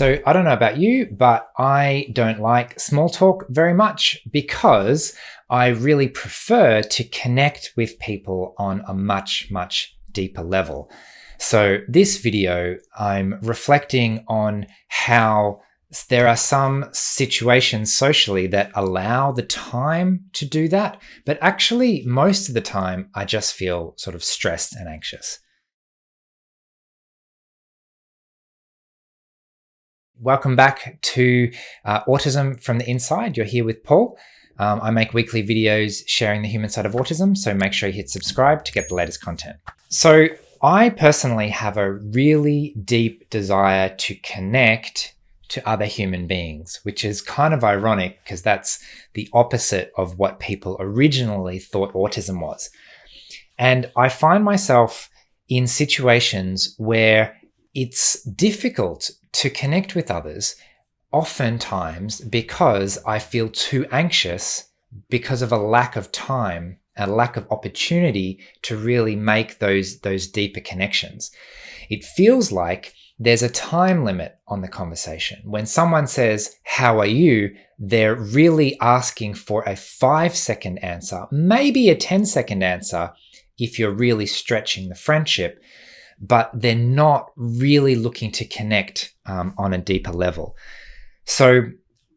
So I don't know about you, but I don't like small talk very much because I really prefer to connect with people on a much, much deeper level. So this video, I'm reflecting on how there are some situations socially that allow the time to do that, but actually most of the time I just feel sort of stressed and anxious. Welcome back to Autism from the Inside. You're here with Paul. I make weekly videos sharing the human side of autism, so make sure you hit subscribe to get the latest content. So I personally have a really deep desire to connect to other human beings, which is kind of ironic because that's the opposite of what people originally thought autism was. And I find myself in situations where it's difficult to connect with others, oftentimes because I feel too anxious because of a lack of time, a lack of opportunity to really make those deeper connections. It feels like there's a time limit on the conversation. When someone says, "How are you?" they're really asking for a 5-second answer, maybe a 10-second answer if you're really stretching the friendship, but they're not really looking to connect on a deeper level. So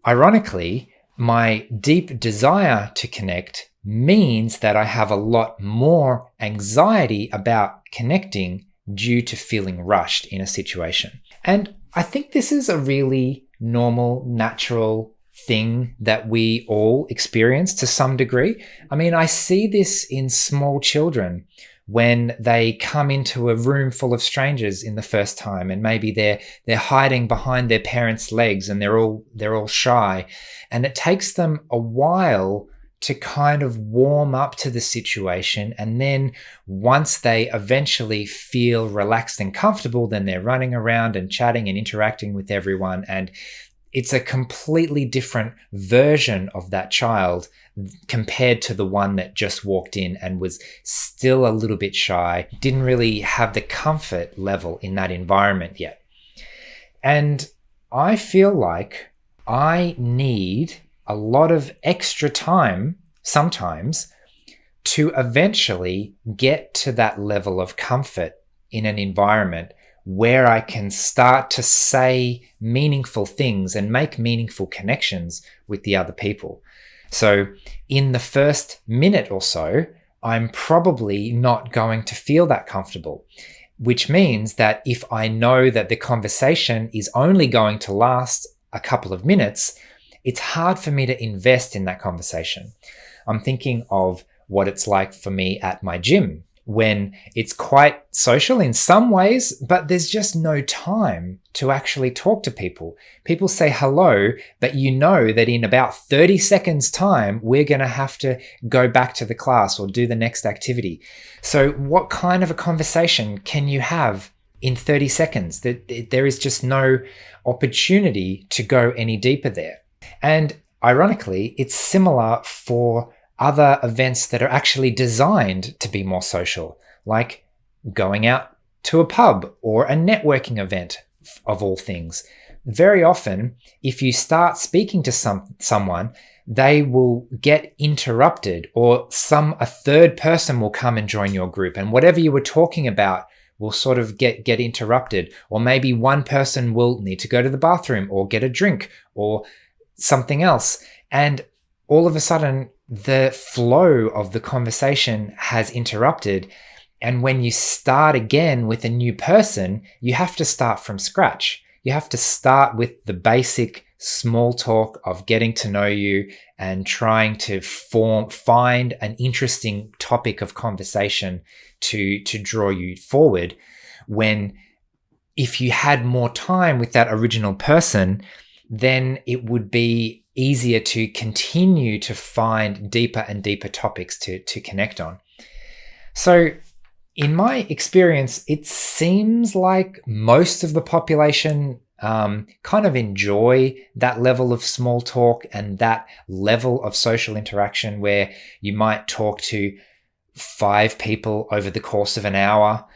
ironically, my deep desire to connect means that I have a lot more anxiety about connecting due to feeling rushed in a situation. And I think this is a really normal, natural thing that we all experience to some degree. I mean, I see this in small children when they come into a room full of strangers in the first time, and maybe they're hiding behind their parents' legs and they're all shy, and it takes them a while to kind of warm up to the situation. And then once they eventually feel relaxed and comfortable, then they're running around and chatting and interacting with everyone. And it's a completely different version of that child compared to the one that just walked in and was still a little bit shy, didn't really have the comfort level in that environment yet. And I feel like I need a lot of extra time sometimes to eventually get to that level of comfort in an environment where I can start to say meaningful things and make meaningful connections with the other people. So in the first minute or so, I'm probably not going to feel that comfortable, which means that if I know that the conversation is only going to last a couple of minutes, it's hard for me to invest in that conversation. I'm thinking of what it's like for me at my gym, when it's quite social in some ways, but there's just no time to actually talk to people. People say hello, but you know that in about 30 seconds time, we're going to have to go back to the class or do the next activity. So what kind of a conversation can you have in 30 seconds? There is just no opportunity to go any deeper there. And ironically, it's similar for other events that are actually designed to be more social, like going out to a pub or a networking event, of all things. Very often, if you start speaking to someone, they will get interrupted, or a third person will come and join your group, and whatever you were talking about will sort of get interrupted. Or maybe one person will need to go to the bathroom or get a drink or something else. And all of a sudden, the flow of the conversation has interrupted. And when you start again with a new person, you have to start from scratch. You have to start with the basic small talk of getting to know you and trying to find an interesting topic of conversation to draw you forward. When if you had more time with that original person, then it would be easier to continue to find deeper and deeper topics to connect on. So in my experience, it seems like most of the population kind of enjoy that level of small talk and that level of social interaction where you might talk to 5 people over the course of an hour.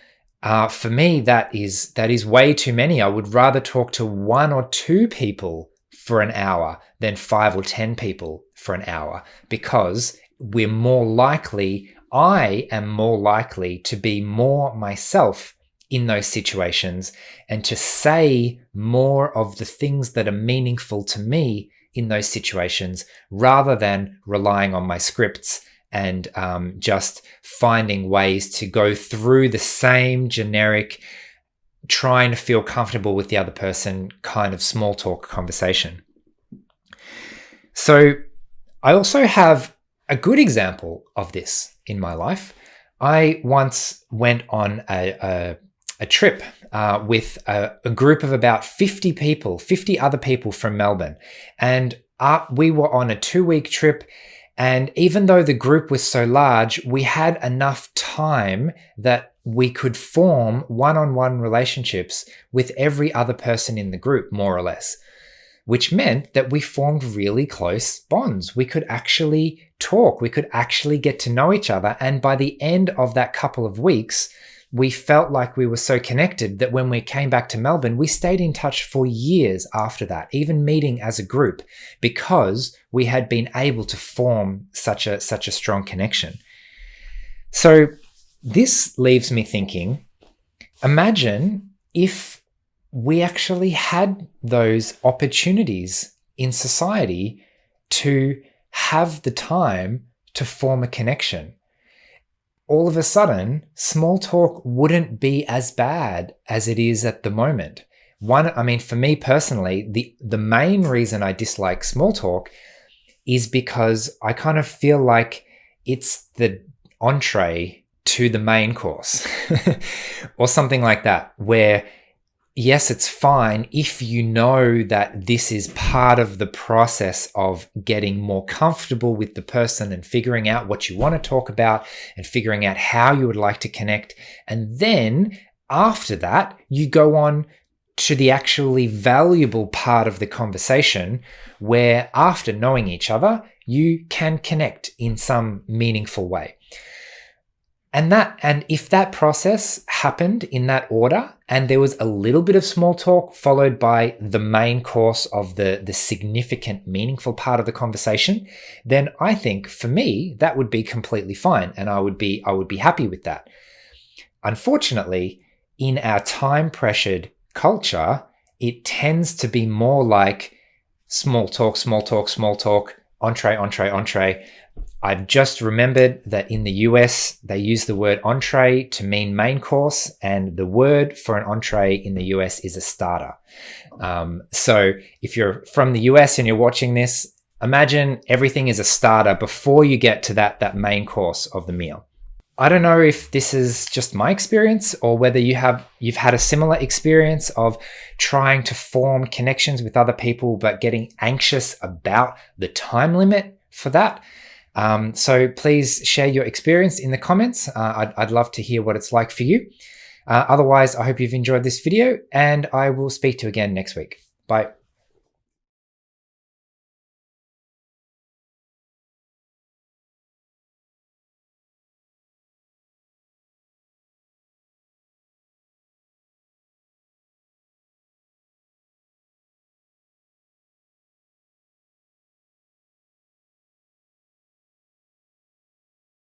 For me, that is way too many. I would rather talk to 1 or 2 people for an hour than 5 or 10 people for an hour, because I am more likely to be more myself in those situations and to say more of the things that are meaningful to me in those situations, rather than relying on my scripts and just finding ways to go through the same generic, trying to feel comfortable with the other person kind of small talk conversation. So I also have a good example of this in my life. I once went on a trip with a group of about 50 people, 50 other people from Melbourne. And we were on a 2-week trip. And even though the group was so large, we had enough time that we could form one-on-one relationships with every other person in the group, more or less, which meant that we formed really close bonds. We could actually talk. We could actually get to know each other. And by the end of that couple of weeks, we felt like we were so connected that when we came back to Melbourne, we stayed in touch for years after that, even meeting as a group, because we had been able to form such a strong connection. So this leaves me thinking, imagine if we actually had those opportunities in society to have the time to form a connection. All of a sudden, small talk wouldn't be as bad as it is at the moment. For me personally, the main reason I dislike small talk is because I kind of feel like it's the entree to the main course or something like that, where yes, it's fine if you know that this is part of the process of getting more comfortable with the person and figuring out what you want to talk about and figuring out how you would like to connect. And then after that, you go on to the actually valuable part of the conversation, where after knowing each other, you can connect in some meaningful way. And if that process happened in that order, and there was a little bit of small talk followed by the main course of the significant, meaningful part of the conversation, then I think for me that would be completely fine, and I would be happy with that. Unfortunately, in our time-pressured culture, it tends to be more like small talk, entree. I've just remembered that in the US, they use the word entree to mean main course, and the word for an entree in the US is a starter. So if you're from the US and you're watching this, imagine everything is a starter before you get to that main course of the meal. I don't know if this is just my experience or whether you've had a similar experience of trying to form connections with other people but getting anxious about the time limit for that. So please share your experience in the comments. I'd love to hear what it's like for you. Otherwise, I hope you've enjoyed this video, and I will speak to you again next week. Bye.